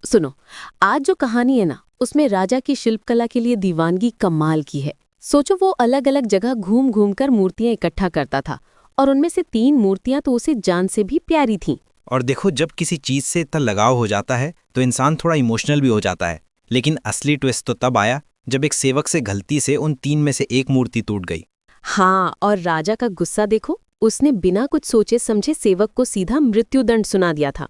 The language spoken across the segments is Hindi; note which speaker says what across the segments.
Speaker 1: सुनो, आज जो कहानी है ना, उसमें राजा की शिल्पकला के लिए दीवानगी कमाल की है। सोचो, वो अलग अलग जगह घूम घूम कर मूर्तियां इकट्ठा करता था और उनमें से 3 मूर्तियां तो उसे जान से भी प्यारी थीं।
Speaker 2: और देखो, जब किसी चीज से इतना लगाव हो जाता है तो इंसान थोड़ा इमोशनल भी हो जाता है। लेकिन असली ट्विस्ट तो तब आया जब एक सेवक से गलती से उन 3 में से एक मूर्ति टूट गई।
Speaker 1: हाँ, और राजा का गुस्सा देखो, उसने बिना कुछ सोचे समझे सेवक को सीधा मृत्युदंड सुना दिया था।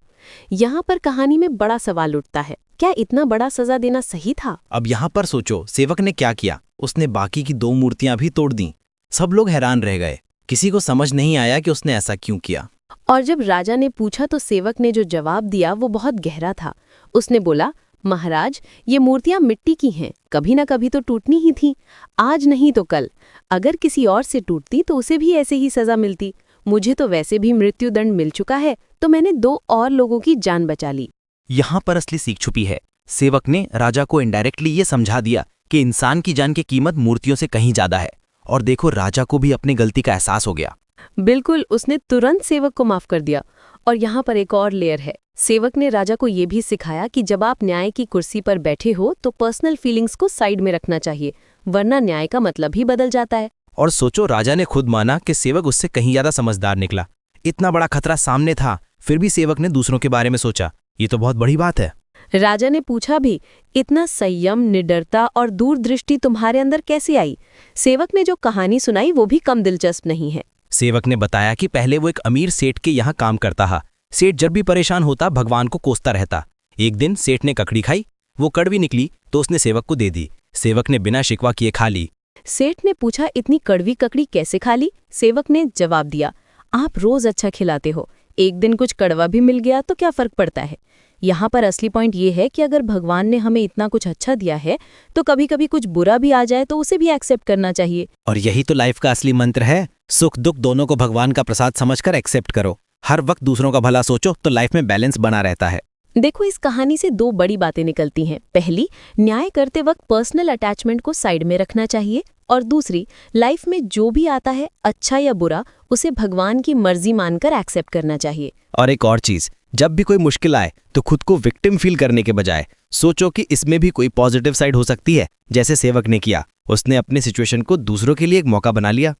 Speaker 1: यहाँ पर कहानी में बड़ा सवाल उठता है, क्या इतना बड़ा सजा देना सही था?
Speaker 2: अब यहाँ पर सोचो, सेवक ने क्या किया। उसने बाकी की 2 मूर्तियां भी तोड़ दी। सब लोग हैरान रह गए। किसी को समझ नहीं आया कि उसने ऐसा क्यों किया।
Speaker 1: और जब राजा ने पूछा तो सेवक ने जो जवाब दिया वो बहुत गहरा था। उसने बोला, महाराज, ये मूर्तियां मिट्टी की हैं, कभी ना कभी तो टूटनी ही थी, आज नहीं तो कल। अगर किसी और से टूटती तो उसे भी ऐसे ही सजा मिलती। मुझे तो वैसे भी मृत्युदंड मिल चुका है, तो मैंने 2 और लोगों की जान बचा ली।
Speaker 2: यहाँ पर असली सीख छुपी है। सेवक ने राजा को इनडायरेक्टली ये समझा दिया कि इंसान की जान की कीमत मूर्तियों से कहीं ज्यादा है। और देखो, राजा को भी अपनी गलती का एहसास हो गया।
Speaker 1: बिल्कुल, उसने तुरंत सेवक को माफ कर दिया। और यहाँ पर एक और लेयर है। सेवक ने राजा को ये भी सिखाया कि जब आप न्याय की कुर्सी पर बैठे हो तो पर्सनल फीलिंग्स को साइड में रखना चाहिए, वरना न्याय का मतलब ही बदल जाता है।
Speaker 2: और सोचो, राजा ने खुद माना कि सेवक उससे कहीं ज्यादा समझदार निकला। इतना बड़ा खतरा सामने था, फिर भी सेवक ने दूसरों के बारे में सोचा। ये तो बहुत बड़ी बात है।
Speaker 1: राजा ने पूछा भी, इतना संयम, निडरता और दूरदृष्टि तुम्हारे अंदर कैसे आई? सेवक ने जो कहानी सुनाई वो भी कम दिलचस्प नहीं है।
Speaker 2: सेवक ने बताया कि पहले वो एक अमीर सेठ के यहाँ काम करता था। सेठ जब भी परेशान होता भगवान को कोसता रहता। एक दिन सेठ ने ककड़ी खाई, वो कड़वी निकली तो उसने सेवक को दे दी। सेवक ने बिना शिकवा किए खा ली।
Speaker 1: सेठ ने पूछा, इतनी कड़वी ककड़ी कैसे खा ली? सेवक ने जवाब दिया, आप रोज अच्छा खिलाते हो, एक दिन कुछ कड़वा भी मिल गया तो क्या फर्क पड़ता है? यहाँ पर असली पॉइंट ये है कि अगर भगवान ने हमें इतना कुछ अच्छा दिया है तो कभी कभी कुछ बुरा भी आ जाए तो उसे भी एक्सेप्ट करना चाहिए।
Speaker 2: और यही तो लाइफ का असली मंत्र है। सुख दुख दोनों को भगवान का प्रसाद समझकर एक्सेप्ट करो। हर वक्त दूसरों का भला सोचो तो लाइफ में बैलेंस बना रहता है।
Speaker 1: देखो, इस कहानी से 2 बड़ी बातें निकलती हैं। पहली, न्याय करते वक्त पर्सनल अटैचमेंट को साइड में रखना चाहिए। और दूसरी, लाइफ में जो भी आता है, अच्छा या बुरा, उसे भगवान की मर्जी मानकर एक्सेप्ट करना चाहिए।
Speaker 2: और एक और चीज, जब भी कोई मुश्किल आए तो खुद को विक्टिम फील करने के बजाय सोचो कि इसमें भी कोई पॉजिटिव साइड हो सकती है। जैसे सेवक ने किया, उसने अपने सिचुएशन को दूसरों के लिए एक मौका बना लिया।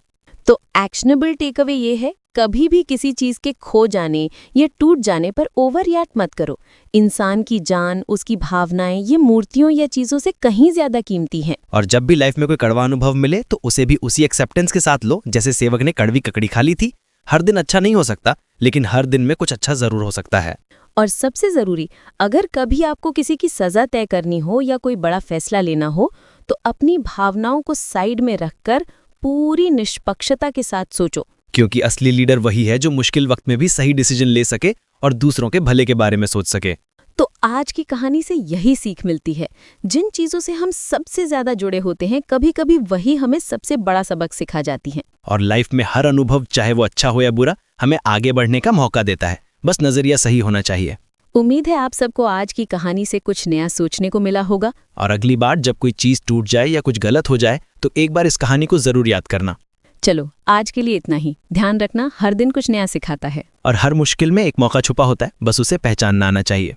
Speaker 1: तो एक्शनेबल टेक अवे ये है, कभी भी किसी चीज के खो जाने या टूट जाने पर ओवर रिएक्ट मत करो। इंसान की जान, उसकी भावनाएं, ये मूर्तियों या चीजों से कहीं ज्यादा कीमती हैं।
Speaker 2: और जब भी लाइफ में कोई कड़वा अनुभव मिले तो उसे भी उसी एक्सेप्टेंस के साथ लो जैसे सेवक ने कड़वी ककड़ी खा ली थी। हर दिन अच्छा नहीं हो सकता, लेकिन हर दिन में कुछ अच्छा जरूर हो सकता है।
Speaker 1: और सबसे जरूरी, अगर कभी आपको किसी की सजा तय करनी हो या कोई बड़ा फैसला लेना हो तो अपनी भावनाओं को साइड में रखकर पूरी निष्पक्षता के साथ सोचो।
Speaker 2: क्योंकि असली लीडर वही है जो मुश्किल वक्त में भी सही डिसीजन ले सके और दूसरों के भले के बारे में सोच सके।
Speaker 1: तो आज की कहानी से यही सीख मिलती है, जिन चीजों से हम सबसे ज्यादा जुड़े होते हैं, कभी कभी वही हमें सबसे बड़ा सबक सिखा जाती हैं।
Speaker 2: और लाइफ में हर अनुभव, चाहे वो अच्छा हो या बुरा, हमें आगे बढ़ने का मौका देता है। बस नजरिया सही होना चाहिए।
Speaker 1: उम्मीद है आप सबको आज की कहानी से कुछ नया सोचने को मिला होगा।
Speaker 2: और अगली बार जब कोई चीज टूट जाए या कुछ गलत हो जाए तो एक बार इस कहानी को जरूर याद करना।
Speaker 1: चलो, आज के लिए इतना ही। ध्यान रखना, हर दिन कुछ नया सिखाता है।
Speaker 2: और हर मुश्किल में एक मौका छुपा होता है, बस उसे पहचानना आना चाहिए।